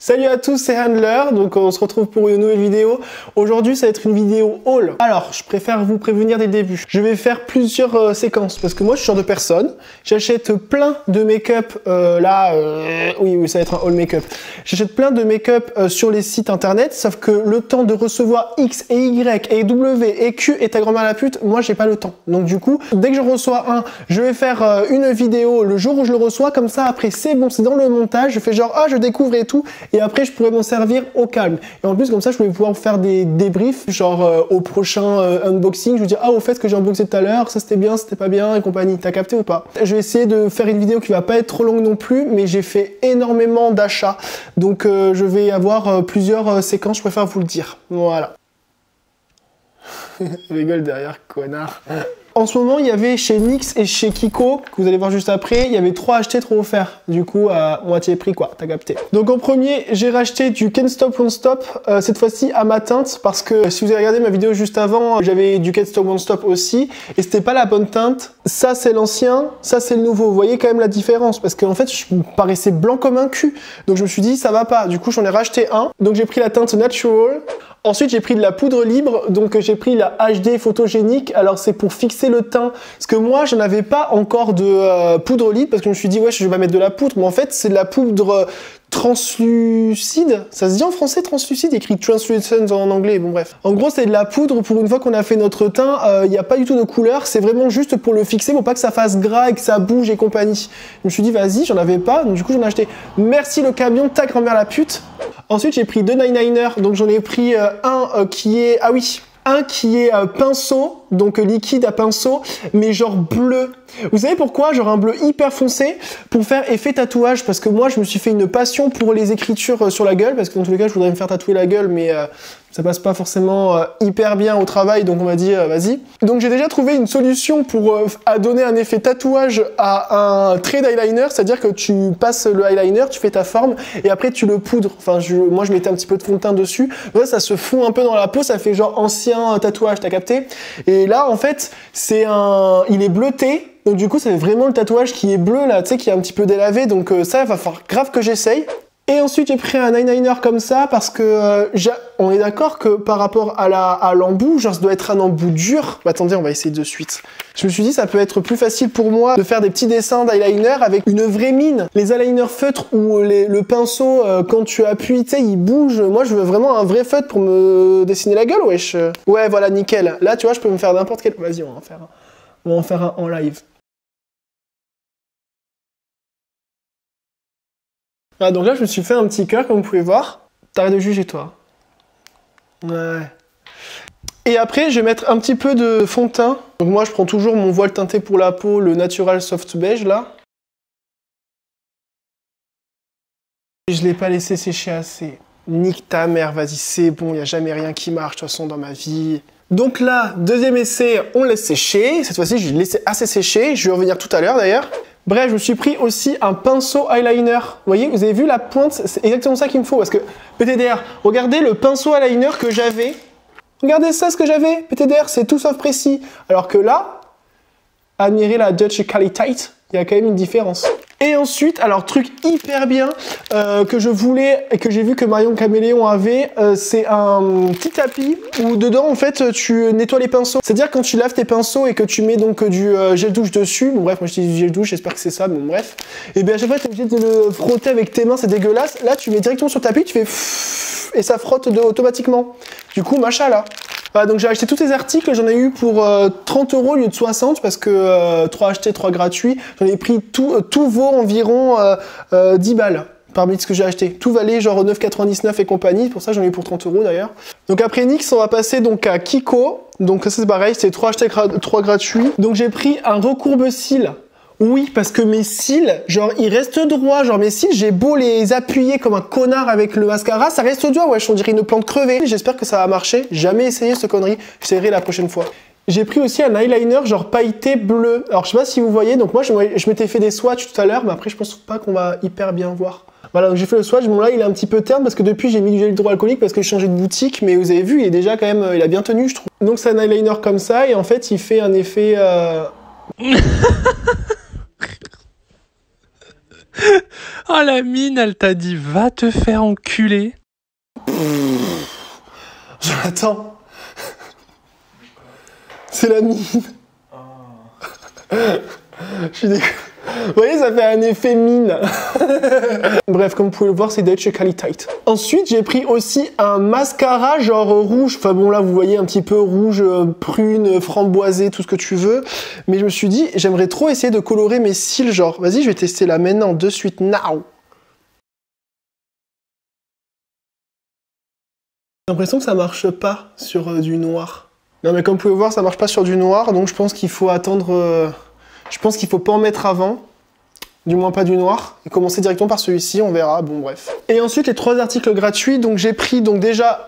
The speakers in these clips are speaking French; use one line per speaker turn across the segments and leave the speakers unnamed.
Salut à tous, c'est Handler, donc on se retrouve pour une nouvelle vidéo. Aujourd'hui, ça va être une vidéo haul. Alors, je préfère vous prévenir dès le début. Je vais faire plusieurs séquences, parce que moi, je suis le genre de personne. J'achète plein de make-up, oui, ça va être un haul make-up. J'achète plein de make-up sur les sites internet, sauf que le temps de recevoir X et Y et W et Q et ta grand-mère la pute, moi, j'ai pas le temps. Donc du coup, dès que je reçois un, je vais faire une vidéo le jour où je le reçois, comme ça, après, c'est bon, c'est dans le montage, je fais genre, ah, je découvre et tout. Et après, je pourrais m'en servir au calme. Et en plus, comme ça, je vais pouvoir vous faire des débriefs, genre au prochain unboxing. Je vous dis, ah, au fait, ce que j'ai unboxé tout à l'heure, ça c'était bien, c'était pas bien, et compagnie. T'as capté ou pas? Je vais essayer de faire une vidéo qui va pas être trop longue non plus, mais j'ai fait énormément d'achats. Donc, je vais avoir plusieurs séquences, je préfère vous le dire. Voilà. Je rigole derrière, connard. En ce moment, il y avait chez NYX et chez Kiko, que vous allez voir juste après, il y avait 3 achetés, 3 offerts. Du coup, à moitié prix, quoi, t'as capté. Donc en premier, j'ai racheté du Can't Stop Won't Stop, cette fois-ci à ma teinte, parce que si vous avez regardé ma vidéo juste avant, j'avais du Can't Stop Won't Stop aussi, et c'était pas la bonne teinte. Ça, c'est l'ancien, ça, c'est le nouveau. Vous voyez quand même la différence, parce qu'en fait, je me paraissais blanc comme un cul. Donc je me suis dit, ça va pas. Du coup, j'en ai racheté un. Donc j'ai pris la teinte Natural. Ensuite, j'ai pris de la poudre libre, donc j'ai pris la HD photogénique. Alors, c'est pour fixer le teint. Parce que moi, je n'avais pas encore de poudre libre, parce que je me suis dit, ouais, je vais pas mettre de la poudre. Mais en fait, c'est de la poudre translucide. Ça se dit en français translucide, écrit translucent en anglais. Bon, bref. En gros, c'est de la poudre pour une fois qu'on a fait notre teint. Il n'y a pas du tout de couleur. C'est vraiment juste pour le fixer, pour pas que ça fasse gras et que ça bouge et compagnie. Je me suis dit, vas-y, j'en avais pas. Donc, du coup, j'en ai acheté. Merci le camion, ta grand-mère la pute. Ensuite, j'ai pris 2 eyeliners, donc j'en ai pris un qui est... Ah oui, un qui est pinceau, donc liquide à pinceau, mais genre bleu. Vous savez pourquoi? Genre un bleu hyper foncé, pour faire effet tatouage, parce que moi, je me suis fait une passion pour les écritures sur la gueule, parce que dans tous les cas, je voudrais me faire tatouer la gueule, mais ça passe pas forcément hyper bien au travail, donc on m'a dit, vas-y. Donc j'ai déjà trouvé une solution pour donner un effet tatouage à un trait d'eyeliner, c'est-à-dire que tu passes le eyeliner, tu fais ta forme, et après tu le poudres. Enfin, moi, je mettais un petit peu de fond de teint dessus. Ouais, ça se fond un peu dans la peau, ça fait genre ancien tatouage, t'as capté? Et là, en fait, il est bleuté. Donc du coup, c'est vraiment le tatouage qui est bleu, là, tu sais, qui est un petit peu délavé. Donc ça, il va falloir grave que j'essaye. Et ensuite, j'ai pris un eyeliner comme ça parce que on est d'accord que par rapport à l'embout, genre ça doit être un embout dur. Bah, attendez, on va essayer de suite. Je me suis dit, ça peut être plus facile pour moi de faire des petits dessins d'eyeliner avec une vraie mine. Les eyeliners feutres ou le pinceau, quand tu appuies, tu sais, il bouge. Moi, je veux vraiment un vrai feutre pour me dessiner la gueule, wesh. Ouais, voilà, nickel. Là, tu vois, je peux me faire n'importe quel... Vas-y, on va en faire un en live. Ah, donc là, je me suis fait un petit cœur, comme vous pouvez voir. T'arrêtes de juger, toi. Ouais. Et après, je vais mettre un petit peu de fond de teint. Donc moi, je prends toujours mon voile teinté pour la peau, le Natural Soft Beige, là. Je l'ai pas laissé sécher assez. Nique ta mère, vas-y, c'est bon, il n'y a jamais rien qui marche, de toute façon, dans ma vie. Donc là, deuxième essai, on laisse sécher. Cette fois-ci, je l'ai laissé assez sécher. Je vais revenir tout à l'heure, d'ailleurs. Bref, je me suis pris aussi un pinceau eyeliner. Vous voyez, vous avez vu la pointe? C'est exactement ça qu'il me faut. Parce que, PTDR, regardez le pinceau eyeliner que j'avais. Regardez ça, ce que j'avais. PTDR, c'est tout sauf précis. Alors que là, admirez la Dutch qualité, il y a quand même une différence. Et ensuite, alors truc hyper bien que je voulais et que j'ai vu que Marion Caméléon avait, c'est un petit tapis où dedans en fait tu nettoies les pinceaux. C'est-à-dire quand tu laves tes pinceaux et que tu mets donc du gel douche dessus, bon bref moi je dis du gel douche, j'espère que c'est ça, bon bref. Et bien à chaque fois t'es obligé de le frotter avec tes mains, c'est dégueulasse. Là tu mets directement sur le tapis, tu fais et ça frotte automatiquement. Du coup machin là. Voilà, donc j'ai acheté tous ces articles, j'en ai eu pour 30 € au lieu de 60 parce que 3 achetés, 3 gratuits. J'en ai pris tout vaut environ 10 balles parmi ce que j'ai acheté. Tout valait genre 9,99 et compagnie, pour ça j'en ai eu pour 30 € d'ailleurs. Donc après NYX, on va passer donc à Kiko. Donc ça c'est pareil, c'est 3 achetés, 3 gratuits. Donc j'ai pris un recourbe-cils. Oui, parce que mes cils, genre, ils restent droits. Genre, mes cils, j'ai beau les appuyer comme un connard avec le mascara, ça reste droit. Ouais, on dirait une plante crevée. J'espère que ça va marcher. Jamais essayé cette connerie. J'essaierai la prochaine fois. J'ai pris aussi un eyeliner genre pailleté bleu. Alors, je sais pas si vous voyez. Donc, moi, je m'étais fait des swatchs tout à l'heure, mais après, je pense pas qu'on va hyper bien voir. Voilà, donc j'ai fait le swatch. Bon, là, il est un petit peu terne parce que depuis, j'ai mis du gel hydroalcoolique parce que j'ai changé de boutique. Mais vous avez vu, il est déjà quand même, il a bien tenu, je trouve. Donc, c'est un eyeliner comme ça. Et en fait, il fait un effet...
Oh la mine, elle t'a dit va te faire enculer.
Jonathan. C'est la mine. Je suis dégoûté. Vous voyez, ça fait un effet mine. Bref, comme vous pouvez le voir, c'est Deutsche Qualität. Ensuite, j'ai pris aussi un mascara genre rouge. Enfin bon, là, vous voyez un petit peu rouge, prune, framboisé, tout ce que tu veux. Mais je me suis dit, j'aimerais trop essayer de colorer mes cils, genre. Vas-y, je vais tester là maintenant, de suite, now. J'ai l'impression que ça marche pas sur du noir. Non, mais comme vous pouvez voir, ça marche pas sur du noir, donc je pense qu'il faut attendre... Je pense qu'il faut pas en mettre avant, du moins pas du noir, et commencer directement par celui-ci, on verra, bon bref. Et ensuite les 3 articles gratuits, donc j'ai pris donc déjà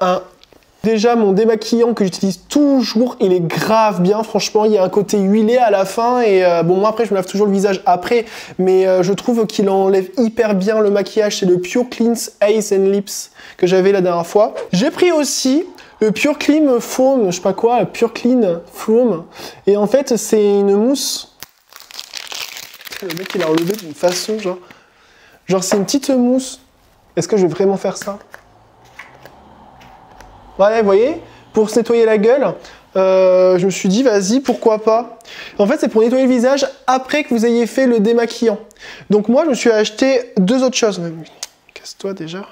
mon démaquillant que j'utilise toujours, il est grave bien, franchement, il y a un côté huilé à la fin, et bon moi après je me lave toujours le visage après, mais je trouve qu'il enlève hyper bien le maquillage, c'est le Pure Cleanse Eyes and Lips que j'avais la dernière fois. J'ai pris aussi le Pure Clean Foam, je sais pas quoi, Pure Clean Foam, et en fait c'est une mousse. Le mec il a enlevé d'une façon genre c'est une petite mousse. Est-ce que je vais vraiment faire ça? Ouais, vous voyez, pour se nettoyer la gueule, je me suis dit vas-y, pourquoi pas. En fait c'est pour nettoyer le visage après que vous ayez fait le démaquillant. Donc moi je me suis acheté 2 autres choses. Casse-toi déjà.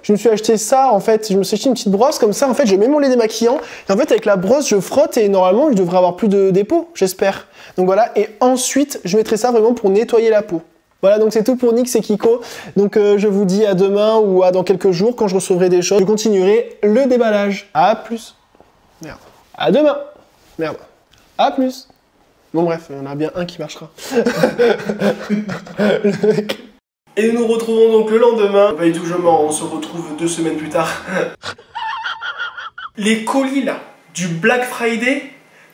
Je me suis acheté ça, en fait, je me suis acheté une petite brosse, comme ça, en fait, je mets mon lait démaquillant, et en fait, avec la brosse, je frotte, et normalement, je devrais avoir plus de dépôts, j'espère. Donc voilà, et ensuite, je mettrai ça vraiment pour nettoyer la peau. Voilà, donc c'est tout pour Nyx et Kiko. Donc je vous dis à demain ou à dans quelques jours, quand je recevrai des choses, je continuerai le déballage. À plus. Merde. À demain. Merde. À plus. Bon bref, il y en a bien un qui marchera. Le mec... Et nous nous retrouvons donc le lendemain. Pas du tout, je mens, on se retrouve 2 semaines plus tard. Les colis là, du Black Friday,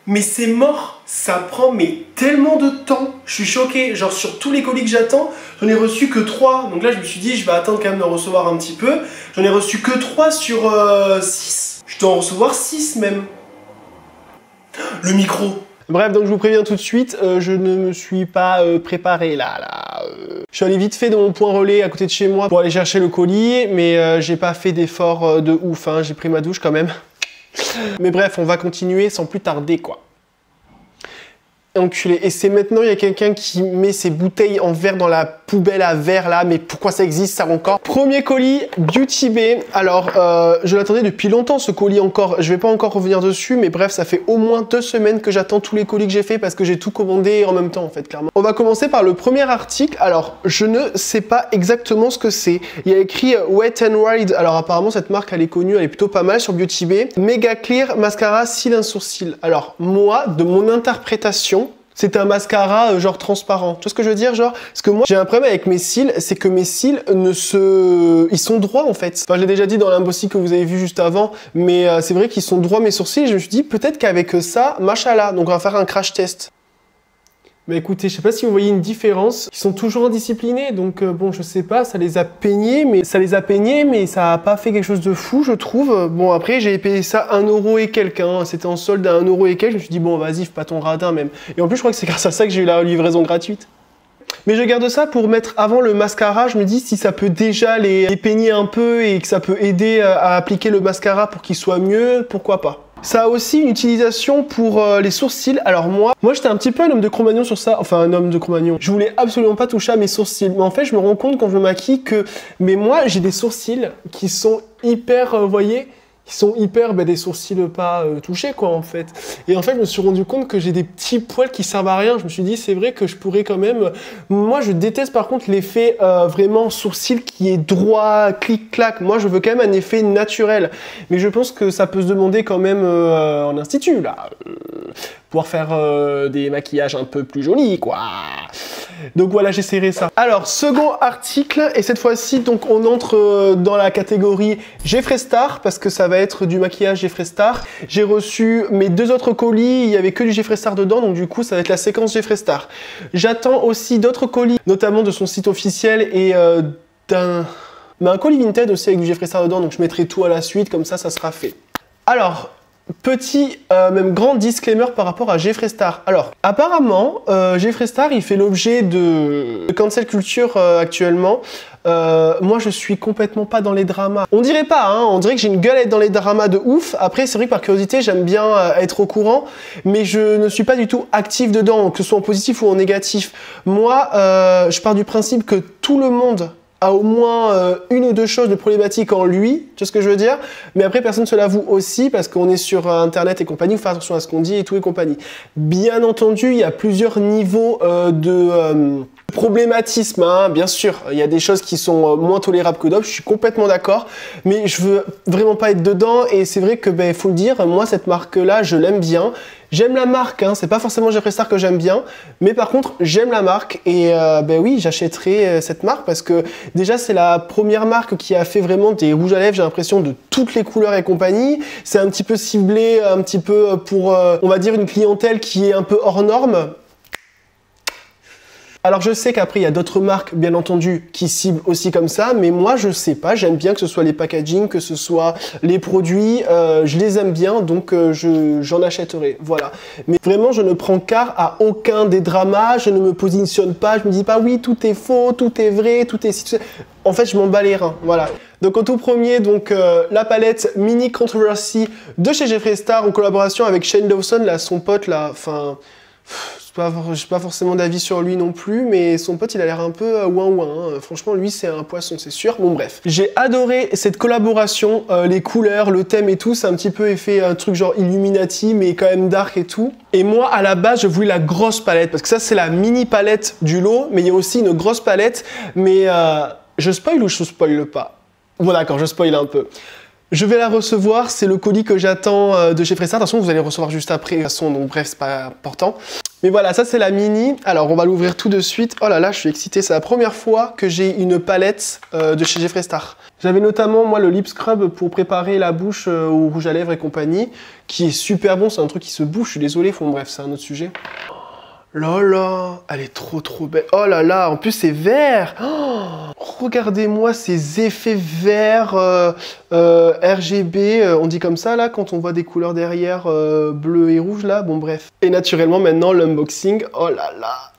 mais c'est mort. Ça prend mais tellement de temps. Je suis choqué. Genre sur tous les colis que j'attends, j'en ai reçu que 3. Donc là je me suis dit je vais attendre quand même de recevoir un petit peu. J'en ai reçu que 3 sur 6. Je dois en recevoir 6 même. Le micro. Bref, donc je vous préviens tout de suite, je ne me suis pas préparé là. Je suis allé vite fait dans mon point relais à côté de chez moi pour aller chercher le colis, mais j'ai pas fait d'effort de ouf, hein. J'ai pris ma douche quand même. Mais bref, on va continuer sans plus tarder quoi. Enculé. Et c'est maintenant, il y a quelqu'un qui met ses bouteilles en verre dans la poubelle à verre là, mais pourquoi ça existe ça encore? Premier colis, Beauty Bay. Alors, je l'attendais depuis longtemps ce colis encore, je vais pas encore revenir dessus, mais bref, ça fait au moins 2 semaines que j'attends tous les colis que j'ai fait parce que j'ai tout commandé en même temps en fait, clairement. On va commencer par le premier article. Alors, je ne sais pas exactement ce que c'est. Il y a écrit Wet n Wild. Alors apparemment, cette marque, elle est connue, elle est plutôt pas mal sur Beauty Bay. Mega Clear Mascara Cils un sourcil. Alors, moi, de mon interprétation, c'est un mascara genre transparent. Tu vois ce que je veux dire, genre? Parce que moi, j'ai un problème avec mes cils, c'est que mes cils ils sont droits en fait. Enfin, je l'ai déjà dit dans l'imbossy que vous avez vu juste avant, mais c'est vrai qu'ils sont droits mes sourcils. Je me suis dit peut-être qu'avec ça, machallah. Donc on va faire un crash test. Mais écoutez, je sais pas si vous voyez une différence. Ils sont toujours indisciplinés, donc bon, je sais pas, ça les a peignés, mais ça a pas fait quelque chose de fou, je trouve. Bon, après, j'ai payé ça 1 € et quelques, hein. C'était en solde à 1 € et quelques. Je me suis dit, bon, vas-y, fais pas ton radin même. Et en plus, je crois que c'est grâce à ça que j'ai eu la livraison gratuite. Mais je garde ça pour mettre avant le mascara. Je me dis si ça peut déjà les peigner un peu et que ça peut aider à appliquer le mascara pour qu'il soit mieux, pourquoi pas. Ça a aussi une utilisation pour les sourcils. Alors moi j'étais un petit peu un homme de Cro-Magnon sur ça. Enfin un homme de Cro-Magnon. Je voulais absolument pas toucher à mes sourcils. Mais en fait je me rends compte quand je me maquille que... Mais moi j'ai des sourcils qui sont hyper, vous voyez, qui sont hyper, des sourcils pas touchés quoi en fait. Et en fait je me suis rendu compte que j'ai des petits poils qui servent à rien. Je me suis dit c'est vrai que je pourrais quand même... Moi je déteste par contre l'effet vraiment sourcil qui est droit, clic-clac. Moi je veux quand même un effet naturel. Mais je pense que ça peut se demander quand même en institut là. Pouvoir faire des maquillages un peu plus jolis quoi. Donc voilà, j'essaierai ça. Alors, second article, et cette fois-ci, donc on entre dans la catégorie Jeffree Star, parce que ça va être du maquillage Jeffree Star. J'ai reçu mes 2 autres colis, il y avait que du Jeffree Star dedans, donc du coup, ça va être la séquence Jeffree Star. J'attends aussi d'autres colis, notamment de son site officiel et un colis Vinted aussi avec du Jeffree Star dedans, donc je mettrai tout à la suite, comme ça sera fait. Alors, Petit, même grand disclaimer par rapport à Jeffree Star. Alors, apparemment, Jeffree Star, il fait l'objet de cancel culture actuellement. Moi, je suis complètement pas dans les dramas. On dirait pas, hein, on dirait que j'ai une gueule à être dans les dramas de ouf. Après, c'est vrai que par curiosité, j'aime bien être au courant, mais je ne suis pas du tout actif dedans, que ce soit en positif ou en négatif. Moi, je pars du principe que tout le monde a au moins une ou deux choses de problématiques en lui, tu vois ce que je veux dire? Mais après, personne ne se l'avoue aussi, parce qu'on est sur Internet et compagnie, il faut faire attention à ce qu'on dit et tout et compagnie. Bien entendu, il y a plusieurs niveaux de problématisme, hein, bien sûr. Il y a des choses qui sont moins tolérables que d'autres, je suis complètement d'accord, mais je veux vraiment pas être dedans, et c'est vrai que, ben, faut le dire, moi, cette marque-là, je l'aime bien. J'aime la marque, hein, c'est pas forcément Jeffree Star que j'aime bien, mais par contre, j'aime la marque, et ben oui, j'achèterai cette marque, parce que déjà, c'est la première marque qui a fait vraiment des rouges à lèvres, j'ai l'impression, de toutes les couleurs et compagnie. C'est un petit peu ciblé, un petit peu pour, on va dire, une clientèle qui est un peu hors norme. Alors je sais qu'après il y a d'autres marques bien entendu qui ciblent aussi comme ça, mais moi je sais pas, j'aime bien que ce soit les packaging, que ce soit les produits, je les aime bien, donc j'en achèterai, voilà. Mais vraiment je ne prends part à aucun des dramas, je ne me positionne pas, je me dis pas oui tout est faux, tout est vrai, tout est... En fait je m'en bats les reins, voilà. Donc en tout premier, donc la palette Mini Controversy de chez Jeffree Star en collaboration avec Shane Dawson, là son pote là, enfin... J'ai pas forcément d'avis sur lui non plus, mais son pote il a l'air un peu ouin-ouin. Hein. Franchement, lui c'est un poisson, c'est sûr. Bon bref. J'ai adoré cette collaboration, les couleurs, le thème et tout. C'est un petit peu effet un truc genre Illuminati, mais quand même dark et tout. Et moi, à la base, je voulais la grosse palette, parce que ça c'est la mini palette du lot, mais il y a aussi une grosse palette. Mais je spoil ou je spoil pas? Bon d'accord, je spoil un peu. Je vais la recevoir, c'est le colis que j'attends de chez Jeffree Star. Attention, vous allez le recevoir juste après, de toute façon, donc bref, c'est pas important. Mais voilà, ça c'est la mini. Alors, on va l'ouvrir tout de suite. Oh là là, je suis excité, c'est la première fois que j'ai une palette de chez Jeffree Star. J'avais notamment, moi, le lip scrub pour préparer la bouche au rouge à lèvres et compagnie, qui est super bon, c'est un truc qui se bouge, je suis désolé, bon bref, c'est un autre sujet. Là là, elle est trop belle. Oh là là, en plus c'est vert. Oh, regardez-moi ces effets verts RGB, on dit comme ça là quand on voit des couleurs derrière bleu et rouge là. Bon bref. Et naturellement maintenant l'unboxing. Oh là là.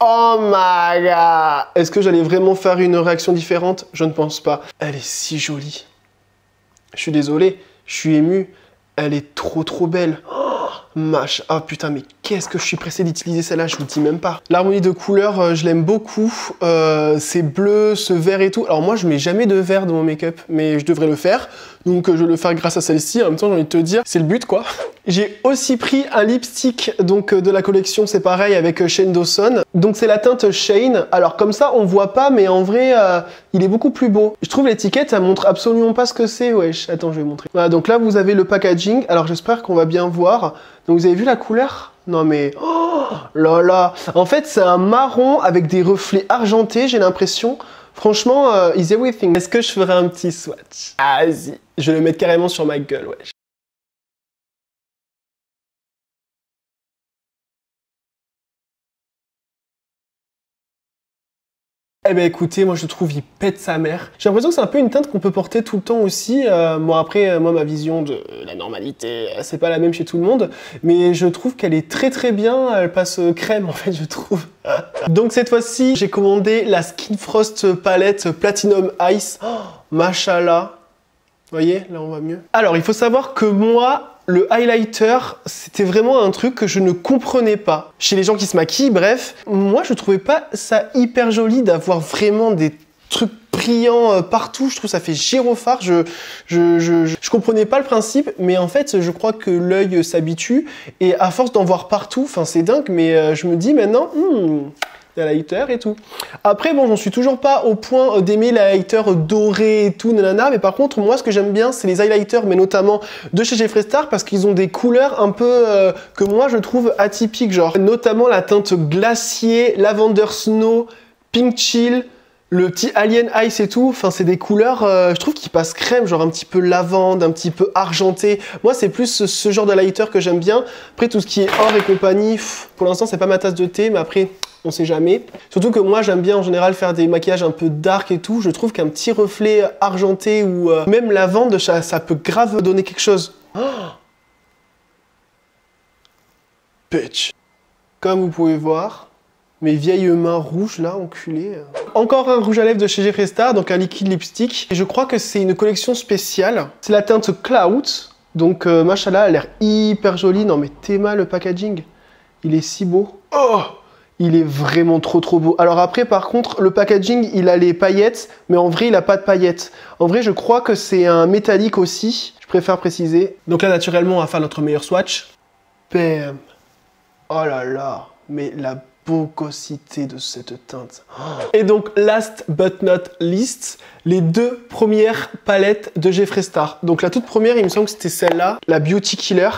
Oh my god. Est-ce que j'allais vraiment faire une réaction différente? Je ne pense pas. Elle est si jolie. Je suis désolé, je suis ému. Elle est trop belle. Mâche. Ah putain, mais qu'est-ce que je suis pressé d'utiliser celle-là, je vous dis même pas. L'harmonie de couleurs, je l'aime beaucoup. C'est bleu, ce vert et tout. Alors moi, je mets jamais de vert dans mon make-up, mais je devrais le faire. Donc je vais le faire grâce à celle-ci. En même temps, j'ai envie de te dire, c'est le but quoi. J'ai aussi pris un lipstick donc de la collection, c'est pareil avec Shane Dawson. Donc c'est la teinte Shane. Alors comme ça, on voit pas, mais en vrai, il est beaucoup plus beau. Je trouve l'étiquette, elle montre absolument pas ce que c'est. Wesh, attends, je vais montrer. Voilà, donc là, vous avez le packaging. Alors j'espère qu'on va bien voir. Donc vous avez vu la couleur? Non mais... Oh là là. En fait, c'est un marron avec des reflets argentés, j'ai l'impression. Franchement, is everything. Est-ce que je ferai un petit swatch? Ah, vas-y. Je vais le mettre carrément sur ma gueule, wesh. Eh ben écoutez, moi je trouve il pète sa mère. J'ai l'impression que c'est un peu une teinte qu'on peut porter tout le temps aussi. Bon après, moi ma vision de la normalité, c'est pas la même chez tout le monde. Mais je trouve qu'elle est très bien, elle passe crème en fait, je trouve. Donc cette fois-ci, j'ai commandé la Skin Frost palette Platinum Ice. Oh, machallah. Vous voyez, là on voit mieux. Alors il faut savoir que moi, le highlighter, c'était vraiment un truc que je ne comprenais pas. Chez les gens qui se maquillent, bref, moi je trouvais pas ça hyper joli d'avoir vraiment des trucs brillants partout. Je trouve ça fait gyrophare. Je comprenais pas le principe, mais en fait, je crois que l'œil s'habitue et à force d'en voir partout, enfin c'est dingue, mais je me dis maintenant, highlighter et tout. Après, bon, j'en suis toujours pas au point d'aimer les highlighters dorés et tout, nanana, mais par contre, moi, ce que j'aime bien, c'est les highlighters, mais notamment de chez Jeffree Star, parce qu'ils ont des couleurs un peu que moi, je trouve atypiques, genre, notamment la teinte glacier, lavender snow, pink chill, le petit Alien Ice et tout, enfin c'est des couleurs, je trouve qui passent crème, genre un petit peu lavande, un petit peu argenté. Moi c'est plus ce genre de highlighter que j'aime bien. Après tout ce qui est or et compagnie, pour l'instant c'est pas ma tasse de thé, mais après on sait jamais. Surtout que moi j'aime bien en général faire des maquillages un peu dark et tout. Je trouve qu'un petit reflet argenté ou même lavande, ça peut grave donner quelque chose. Oh, bitch. Comme vous pouvez voir, mes vieilles mains rouges là, enculées. Encore un rouge à lèvres de chez Jeffree Star, donc un liquide lipstick. Et je crois que c'est une collection spéciale. C'est la teinte Cloud. Donc machallah, elle a l'air hyper jolie. Non mais Théma, le packaging, il est si beau. Oh, il est vraiment trop beau. Alors après par contre, le packaging, il a les paillettes, mais en vrai il a pas de paillettes. En vrai je crois que c'est un métallique aussi. Je préfère préciser. Donc là naturellement on va faire notre meilleur swatch. Bam. Oh là là, mais la bogosité de cette teinte. Et donc, last but not least, les deux premières palettes de Jeffree Star. Donc la toute première, il me semble que c'était celle-là, la Beauty Killer.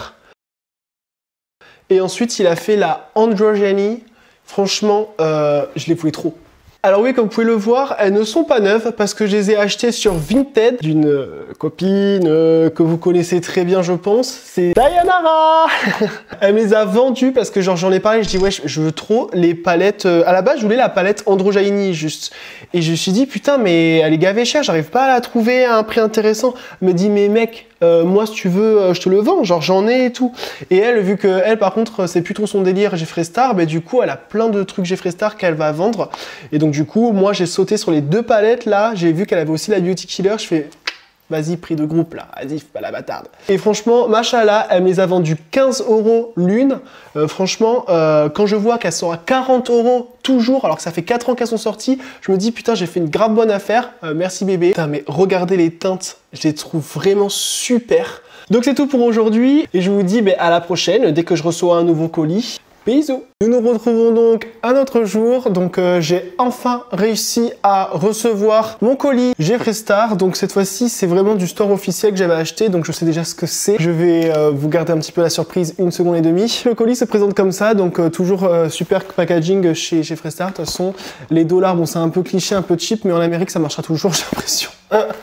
Et ensuite, il a fait la Androgyny. Franchement, je les voulais trop. Alors oui, comme vous pouvez le voir, elles ne sont pas neuves parce que je les ai achetées sur Vinted d'une copine que vous connaissez très bien, je pense. C'est Dayanara. Elle me les a vendues parce que genre j'en ai parlé, je dis ouais, je veux trop les palettes. À la base, je voulais la palette Androgyny juste. Et je me suis dit putain, mais elle est gavée chère, j'arrive pas à la trouver à un prix intéressant. Elle me dit mais mec, moi si tu veux, je te le vends, genre j'en ai et tout. Et elle, vu que elle par contre, c'est plus trop son délire Jeffree Star, bah du coup elle a plein de trucs Jeffree Star qu'elle va vendre. Et donc du coup, moi j'ai sauté sur les deux palettes là, j'ai vu qu'elle avait aussi la Beauty Killer, je fais vas-y, prix de groupe là, vas-y, fais pas la bâtarde. Et franchement, machallah, elle me les a vendues 15 € l'une. Franchement, quand je vois qu'elles sont à 40 € toujours, alors que ça fait 4 ans qu'elles sont sorties, je me dis putain, j'ai fait une grave bonne affaire. Merci bébé. Putain, mais regardez les teintes, je les trouve vraiment super. Donc c'est tout pour aujourd'hui et je vous dis à la prochaine dès que je reçois un nouveau colis. Bisous. Nous nous retrouvons donc un autre jour. Donc j'ai enfin réussi à recevoir mon colis Jeffree Star. Donc cette fois-ci c'est vraiment du store officiel que j'avais acheté. Donc je sais déjà ce que c'est. Je vais vous garder un petit peu la surprise 1 seconde et demie. Le colis se présente comme ça. Donc toujours super packaging chez Jeffree Star. De toute façon les dollars, bon c'est un peu cliché, un peu cheap, mais en Amérique ça marchera toujours, j'ai l'impression.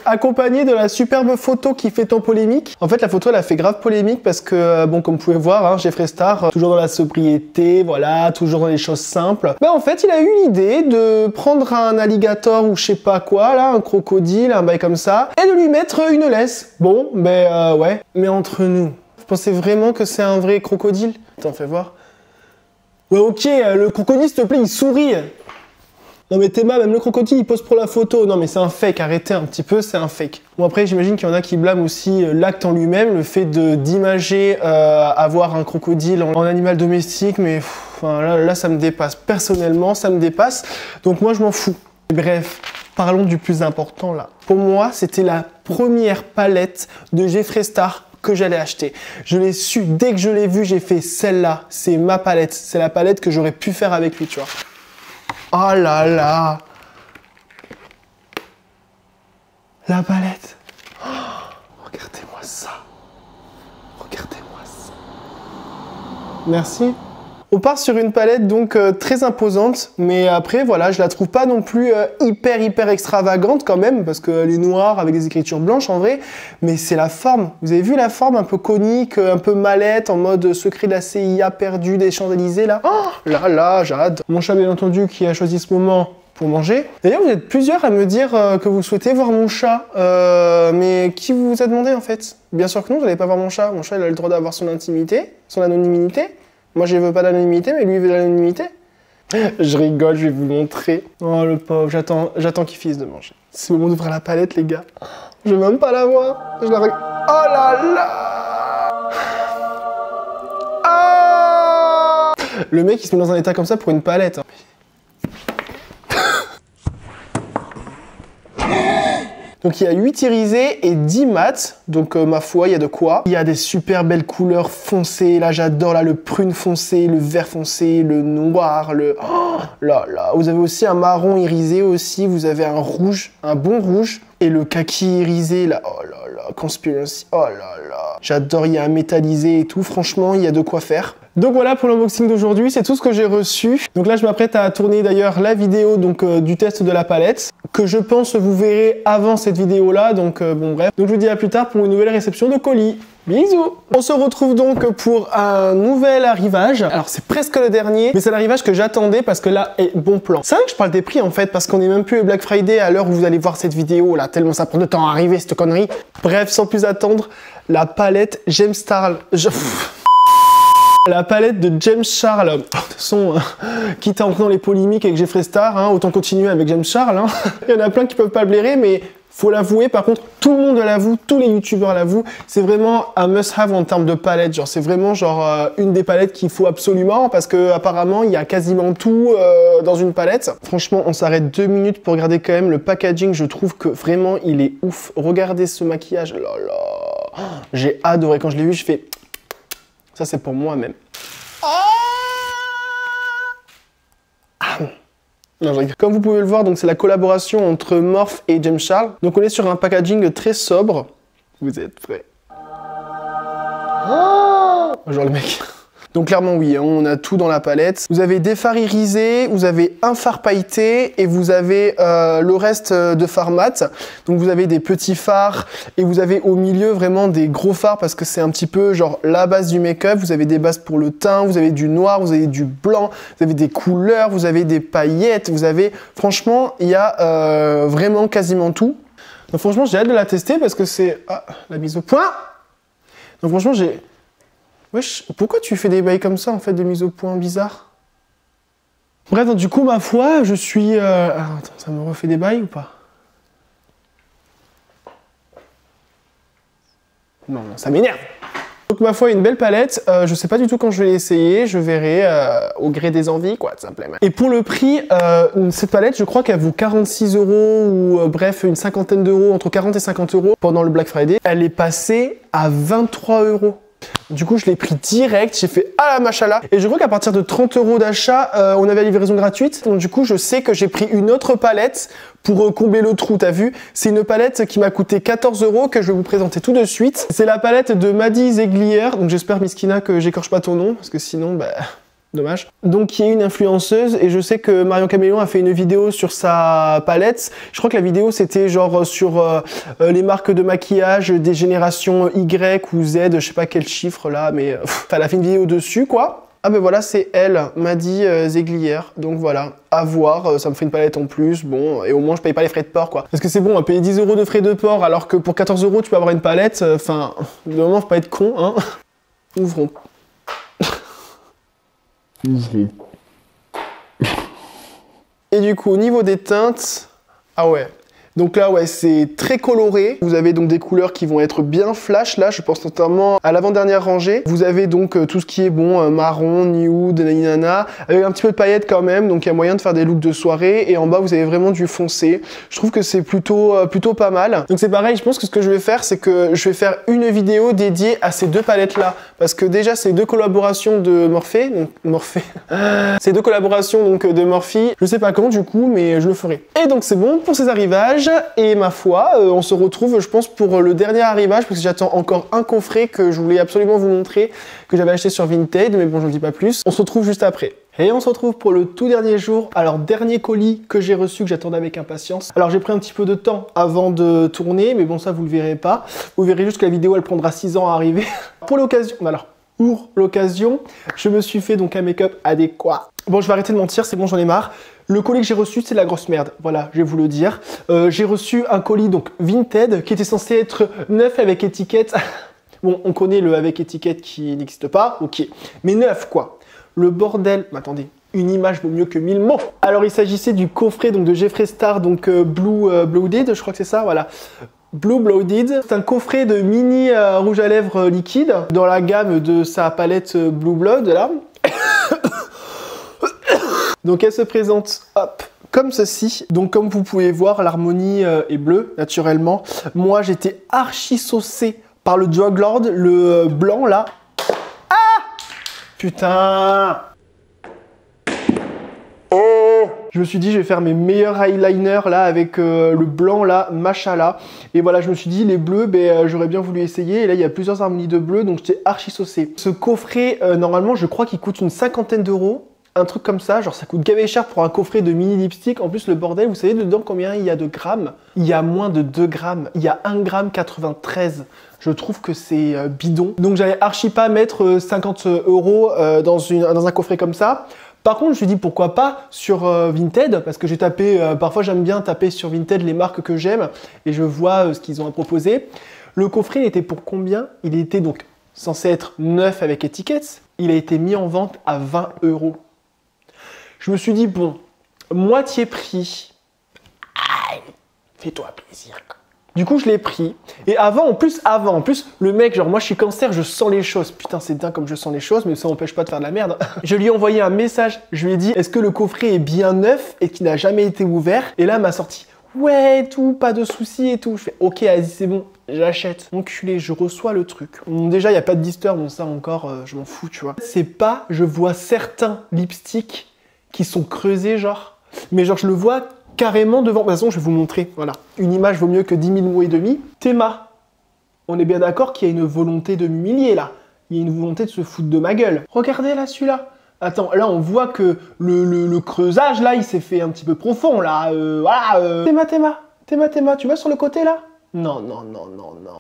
Accompagné de la superbe photo qui fait tant polémique. En fait la photo elle a fait grave polémique parce que bon comme vous pouvez voir, hein, Jeffree Star toujours dans la sobriété, voilà, toujours dans les choses simples. En fait il a eu l'idée de prendre un alligator ou je sais pas quoi là, un crocodile, un bail comme ça, et de lui mettre une laisse. Bon ouais, mais entre nous, vous pensez vraiment que c'est un vrai crocodile? Attends, fais voir. Ouais ok, le crocodile s'il te plaît il sourit. Non mais Théma, même le crocodile il pose pour la photo. Non mais c'est un fake, arrêtez un petit peu, c'est un fake. Bon après j'imagine qu'il y en a qui blâment aussi l'acte en lui-même, le fait d'imager avoir un crocodile en animal domestique, mais là ça me dépasse. Personnellement ça me dépasse, donc moi je m'en fous. Bref, parlons du plus important là. Pour moi c'était la première palette de Jeffree Star que j'allais acheter. Je l'ai su, dès que je l'ai vue, j'ai fait celle-là, c'est ma palette, c'est la palette que j'aurais pu faire avec lui, tu vois. Oh là là! La palette! Oh, regardez-moi ça! Regardez-moi ça! Merci. On part sur une palette donc très imposante, mais après voilà, je la trouve pas non plus hyper extravagante quand même, parce qu'elle est noire avec des écritures blanches en vrai, mais c'est la forme. Vous avez vu la forme un peu conique, un peu mallette, en mode secret de la CIA perdu des Champs-Élysées là? Oh là, j'adore. Mon chat bien entendu qui a choisi ce moment pour manger. D'ailleurs vous êtes plusieurs à me dire que vous souhaitez voir mon chat, mais qui vous a demandé en fait? Bien sûr que non, vous n'allez pas voir mon chat il a le droit d'avoir son intimité, son anonymité. Moi, je veux pas d'anonymité, mais lui, il veut de l'anonymité. Je rigole, je vais vous montrer. Oh, le pauvre, j'attends qu'il finisse de manger. C'est le moment d'ouvrir la palette, les gars. Je veux même pas la voir. Je la regarde. Oh là là! Ah! Le mec, il se met dans un état comme ça pour une palette. Donc il y a 8 irisés et 10 mat, donc ma foi, il y a de quoi. Il y a des super belles couleurs foncées, là j'adore là, le prune foncé, le vert foncé, le noir, le... Oh là là, vous avez aussi un marron irisé aussi, vous avez un rouge, un bon rouge, et le kaki irisé là, oh là là, Conspiracy, oh là là. J'adore, il y a un métallisé et tout, franchement, il y a de quoi faire. Donc voilà pour l'unboxing d'aujourd'hui, c'est tout ce que j'ai reçu. Donc là je m'apprête à tourner d'ailleurs la vidéo donc, du test de la palette, que je pense vous verrez avant cette vidéo là, donc bon bref. Donc je vous dis à plus tard pour une nouvelle réception de colis. Bisous! On se retrouve donc pour un nouvel arrivage. Alors c'est presque le dernier, mais c'est l'arrivage que j'attendais parce que là est bon plan. C'est vrai que je parle des prix en fait, parce qu'on est même plus Black Friday à l'heure où vous allez voir cette vidéo là, tellement ça prend de temps à arriver cette connerie. Bref, sans plus attendre, la palette James Charles. La palette de James Charles. De toute façon, quitte à entrer dans les polémiques avec Jeffree Star, hein, autant continuer avec James Charles. Hein. Il y en a plein qui peuvent pas blairer, mais faut l'avouer. Par contre, tout le monde l'avoue, tous les youtubeurs l'avouent. C'est vraiment un must-have en termes de palette. Genre, c'est vraiment genre une des palettes qu'il faut absolument parce que apparemment il y a quasiment tout dans une palette. Franchement, on s'arrête 2 minutes pour regarder quand même le packaging. Je trouve que vraiment il est ouf. Regardez ce maquillage. Là là, j'ai adoré quand je l'ai vu. Je fais ça, c'est pour moi même. Non, comme vous pouvez le voir, donc c'est la collaboration entre Morphe et James Charles. Donc on est sur un packaging très sobre. Vous êtes prêts? Genre le mec. Donc clairement oui, on a tout dans la palette. Vous avez des fards irisés, vous avez un fard pailleté et vous avez le reste de fard mat. Donc vous avez des petits fards et vous avez au milieu vraiment des gros fards parce que c'est un petit peu genre la base du make-up. Vous avez des bases pour le teint, vous avez du noir, vous avez du blanc, vous avez des couleurs, vous avez des paillettes, vous avez... Franchement, il y a vraiment quasiment tout. Donc franchement, j'ai hâte de la tester parce que c'est... Ah, la mise au point. Donc franchement, j'ai... Wesh, pourquoi tu fais des bails comme ça, en fait, de mise au point bizarre? Bref, donc, du coup, ma foi, je suis... Ah, attends, ça me refait des bails ou pas? Non, ça m'énerve. Donc, ma foi, une belle palette. Je sais pas du tout quand je vais l'essayer. Je verrai au gré des envies, quoi, tout simplement. Et pour le prix, cette palette, je crois qu'elle vaut 46 € ou bref, une cinquantaine d'euros, entre 40 et 50 € pendant le Black Friday. Elle est passée à 23 €. Du coup, je l'ai pris direct, j'ai fait ah la machala. Et je crois qu'à partir de 30 € d'achat, on avait la livraison gratuite. Donc du coup, je sais que j'ai pris une autre palette pour combler le trou, t'as vu? C'est une palette qui m'a coûté 14 € que je vais vous présenter tout de suite. C'est la palette de Maddie Zeglier. Donc j'espère, Miskina, que j'écorche pas ton nom, parce que sinon, bah... dommage. Donc, qui est une influenceuse et je sais que Marion Caméléon a fait une vidéo sur sa palette. Je crois que la vidéo c'était genre sur les marques de maquillage des générations Y ou Z, je sais pas quel chiffre là, mais elle a fait une vidéo dessus quoi. Ah ben voilà, c'est elle, Maddie Zeglier. Donc voilà, à voir, ça me fait une palette en plus, bon, et au moins je paye pas les frais de port quoi. Parce que c'est bon, à payer 10 € de frais de port alors que pour 14 € tu peux avoir une palette, enfin, de moment faut pas être con, hein. Ouvrons. Et du coup, au niveau des teintes, ah ouais. Donc là, ouais, c'est très coloré. Vous avez donc des couleurs qui vont être bien flash. Là, je pense notamment à l'avant-dernière rangée. Vous avez donc tout ce qui est bon, marron, nude, naninana, avec un petit peu de paillettes quand même. Donc il y a moyen de faire des looks de soirée. Et en bas, vous avez vraiment du foncé. Je trouve que c'est plutôt pas mal. Donc c'est pareil, je pense que ce que je vais faire, c'est que je vais faire une vidéo dédiée à ces deux palettes-là. Parce que déjà, c'est deux collaborations de Morphe. Donc Morphe. C'est deux collaborations donc de Morphe. Je sais pas quand du coup, mais je le ferai. Et donc c'est bon pour ces arrivages. Et ma foi, on se retrouve, je pense, pour le dernier arrivage, parce que j'attends encore un coffret que je voulais absolument vous montrer, que j'avais acheté sur Vinted, mais bon, je ne dis pas plus. On se retrouve juste après. Et on se retrouve pour le tout dernier jour. Alors, dernier colis que j'ai reçu, que j'attendais avec impatience. Alors, j'ai pris un petit peu de temps avant de tourner, mais bon, ça, vous le verrez pas. Vous verrez juste que la vidéo, elle prendra 6 ans à arriver. Pour l'occasion, je me suis fait donc un make-up adéquat. Bon, je vais arrêter de mentir, c'est bon, j'en ai marre. Le colis que j'ai reçu, c'est la grosse merde. Voilà, je vais vous le dire. J'ai reçu un colis donc Vinted qui était censé être neuf avec étiquette. Bon, on connaît le avec étiquette qui n'existe pas, ok. Mais neuf quoi. Le bordel. Mais attendez, une image vaut mieux que 1000 mots. Alors, il s'agissait du coffret donc de Jeffree Star, donc Blue Blooded, je crois que c'est ça, voilà. Blue Blooded, c'est un coffret de mini rouge à lèvres liquide dans la gamme de sa palette Blue Blood là. Donc elle se présente, hop, comme ceci. Donc comme vous pouvez voir, l'harmonie est bleue, naturellement. Moi, j'étais archi saucé par le Drug Lord, le blanc là. Ah! Putain! Oh! Je me suis dit, je vais faire mes meilleurs eyeliners là avec le blanc là, machala. Et voilà, je me suis dit, les bleus, j'aurais bien voulu essayer. Et là, il y a plusieurs harmonies de bleu, donc j'étais archi saucé. Ce coffret, normalement, je crois qu'il coûte une cinquantaine d'euros. Un truc comme ça, genre ça coûte gavé cher pour un coffret de mini lipstick. En plus, le bordel, vous savez dedans combien il y a de grammes? Il y a moins de 2 grammes. Il y a 1,93 g. Je trouve que c'est bidon. Donc j'allais archi pas mettre 50 € dans un coffret comme ça. Par contre, je me suis dit pourquoi pas sur Vinted, parce que j'ai tapé, parfois j'aime bien taper sur Vinted les marques que j'aime et je vois ce qu'ils ont à proposer. Le coffret, il était pour combien? Il était donc censé être neuf avec étiquette. Il a été mis en vente à 20 €. Je me suis dit, bon, moitié prix. Aïe, fais-toi plaisir. Du coup, je l'ai pris. Et en plus, le mec, genre, moi, je suis cancer, je sens les choses. Putain, c'est dingue comme je sens les choses, mais ça n'empêche pas de faire de la merde. Je lui ai envoyé un message. Je lui ai dit, est-ce que le coffret est bien neuf et qu'il n'a jamais été ouvert? Et là, elle m'a sorti, ouais, tout, pas de soucis et tout. Je fais, ok, vas-y, c'est bon, j'achète. Enculé, je reçois le truc. Bon, déjà, il n'y a pas de blister, bon, ça encore, je m'en fous, tu vois. C'est pas, je vois certains lipsticks qui sont creusés, genre. Mais genre, je le vois carrément devant. De toute façon, je vais vous montrer. Voilà. Une image vaut mieux que 10 000 mots et demi. Théma. On est bien d'accord qu'il y a une volonté de m'humilier, là. Il y a une volonté de se foutre de ma gueule. Regardez, là, celui-là. Attends, là, on voit que le creusage, là, il s'est fait un petit peu profond, là. Voilà. Théma. Tu vois sur le côté, là? Non.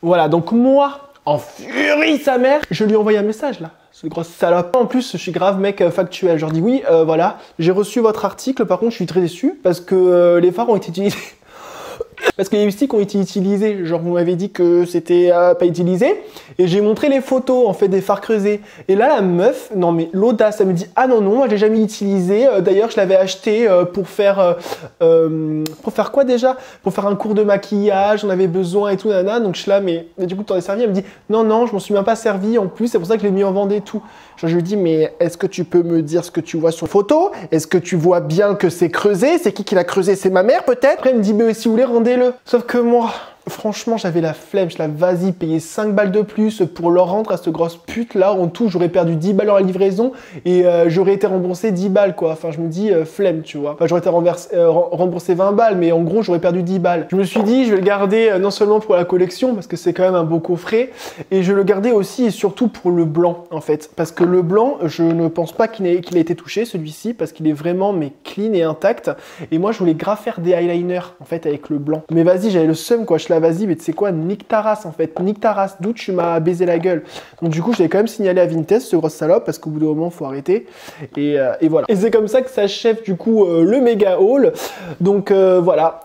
Voilà, donc moi, en furie, sa mère, je lui ai envoyé un message, là. Ce grosse salope. En plus, je suis grave mec factuel. Je leur dis oui, voilà, j'ai reçu votre article. Par contre, je suis très déçu parce que les fards ont été utilisés. Parce que les lipsticks ont été utilisés. Genre, vous m'avez dit que c'était pas utilisé. Et j'ai montré les photos, en fait, des fards creusés. Et là, la meuf, non mais l'audace, elle me dit, ah non, moi, je l'ai jamais utilisé. D'ailleurs, je l'avais acheté pour faire quoi déjà? Pour faire un cours de maquillage, on avait besoin et tout, nana. Donc, je suis là, mais du coup, tu t'en es servi? Elle me dit, non, je m'en suis même pas servi en plus. C'est pour ça que je l'ai mis en vente et tout. Genre, je lui dis, mais est-ce que tu peux me dire ce que tu vois sur photo? Est-ce que tu vois bien que c'est creusé? C'est qui l'a creusé? C'est ma mère, peut-être? Après, elle me dit, mais si vous voulez, rendez-le. Sauf que moi, franchement, j'avais la flemme. Je la vas-y, payer 5 balles de plus pour leur rendre à cette grosse pute là. En tout, j'aurais perdu 10 balles en la livraison et j'aurais été remboursé 10 balles quoi. Enfin, je me dis flemme, tu vois. Enfin, j'aurais été remboursé 20 balles, mais en gros, j'aurais perdu 10 balles. Je me suis dit, je vais le garder non seulement pour la collection, parce que c'est quand même un beau coffret, et je vais le garder aussi et surtout pour le blanc, en fait. Parce que le blanc, je ne pense pas qu'il ait été touché, celui-ci, parce qu'il est vraiment mais clean et intact. Et moi, je voulais grave faire des eyeliners, en fait, avec le blanc. Mais vas-y, j'avais le seum, quoi. Je la vas-y, mais tu sais quoi, nique ta race, en fait. Nique ta race, d'où tu m'as baisé la gueule. Donc, du coup, je l'ai quand même signalé à Vinted, ce grosse salope, parce qu'au bout d'un moment, faut arrêter. Et voilà. Et c'est comme ça que s'achève, du coup, le méga haul. Donc, voilà.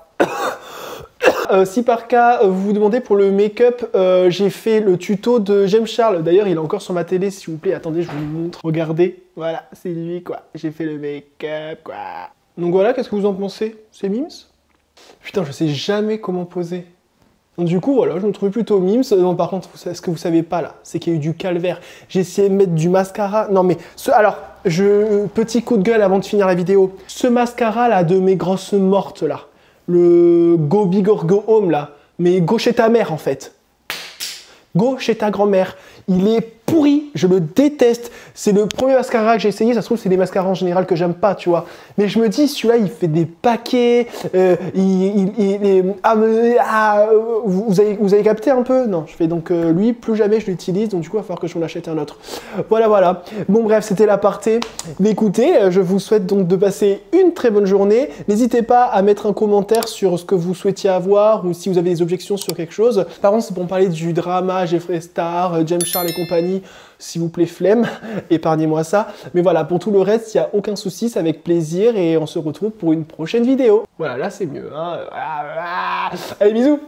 Si par cas vous vous demandez pour le make-up, j'ai fait le tuto de James Charles. D'ailleurs, il est encore sur ma télé, s'il vous plaît. Attendez, je vous le montre. Regardez, voilà, c'est lui, quoi. J'ai fait le make-up, quoi. Donc voilà, qu'est-ce que vous en pensez? C'est mimes? Putain, je sais jamais comment poser. Donc du coup, voilà, je me trouvais plutôt mimes. Non, par contre, ce que vous savez pas, là, c'est qu'il y a eu du calvaire. J'ai essayé de mettre du mascara. Non, mais alors, petit coup de gueule avant de finir la vidéo. Ce mascara, là, de mes grosses mortes, là. Le Go Big or Go Home là, mais go chez ta mère en fait. Go chez ta grand-mère. Il est pourri, je le déteste. C'est le premier mascara que j'ai essayé. Ça se trouve, c'est des mascaras en général que j'aime pas, tu vois. Mais je me dis, celui-là, il fait des paquets. Vous avez capté un peu? Non, je fais donc lui, plus jamais je l'utilise. Donc du coup, il va falloir que je m'en achète un autre. Voilà. Bon, bref, c'était l'aparté. Écoutez, je vous souhaite donc de passer une très bonne journée. N'hésitez pas à mettre un commentaire sur ce que vous souhaitiez avoir ou si vous avez des objections sur quelque chose. Par contre, c'est pour me parler du drama, Jeffree Star, James Charles et compagnie. S'il vous plaît, flemme, épargnez-moi ça. Mais voilà, pour tout le reste, il n'y a aucun souci, c'est avec plaisir et on se retrouve pour une prochaine vidéo. Voilà, là c'est mieux. Hein. Allez, bisous!